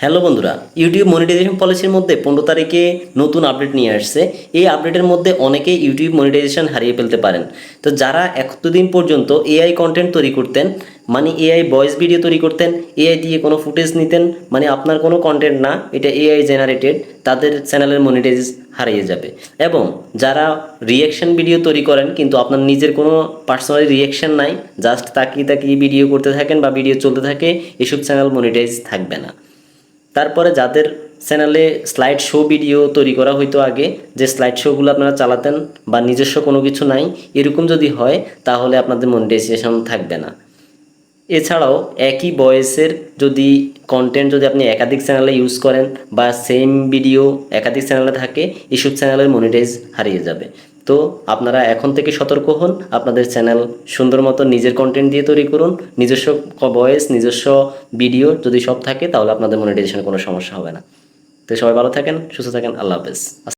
Hello বন্ধুরা, YouTube monetization পলিসির মধ্যে 15 তারিখে নতুন আপডেট নিয়ে আসছে। এই আপডেটের মধ্যে অনেকেই ইউটিউব মনিটাইজেশন হারিয়ে ফেলতে পারেন। তো যারা এতদিন পর্যন্ত এআই কন্টেন্ট তৈরি করতেন, মানে এআই ভয়েস ভিডিও তৈরি করতেন, এআই দিয়ে কোনো ফুটেজ নিতেন, মানে আপনার কোনো কন্টেন্ট না, এটা এআই জেনারেটেড, তাদের চ্যানেলের মনিটাইজ হারিয়ে যাবে। এবং যারা রিয়াকশন ভিডিও তৈরি করেন কিন্তু আপনার নিজের কোনো পার্সোনাল রিয়াকশন নাই, জাস্ট তাকিয়ে তাকিয়ে ভিডিও করতে থাকেন বা ভিডিও চলতে থাকে, এসব চ্যানেল মনিটাইজ থাকবে না। তারপরে যাদের চ্যানেলে স্লাইড শো ভিডিও তৈরি করা হইতো আগে, যে স্লাইড শোগুলো আপনারা চালাতেন বা নিজস্ব কোনো কিছু নাই, এরকম যদি হয় তাহলে আপনাদের মনিটাইজেশন থাকবে না। এছাড়াও একই ভয়েসের যদি কন্টেন্ট যদি আপনি একাধিক চ্যানেলে ইউজ করেন বা সেম ভিডিও একাধিক চ্যানেলে থাকে, এসব চ্যানেলের মনিটাইজ হারিয়ে যাবে। তো আপনারা এখন থেকে সতর্ক হন, আপনাদের চ্যানেল সুন্দর মতো নিজের কন্টেন্ট দিয়ে তৈরি করুন। নিজস্ব ভয়েস, নিজস্ব ভিডিও যদি সব থাকে তাহলে আপনাদের মনিটাইজেশনে কোনো সমস্যা হবে না। তো সবাই ভালো থাকেন, সুস্থ থাকেন, আল্লাহ হাফেজ।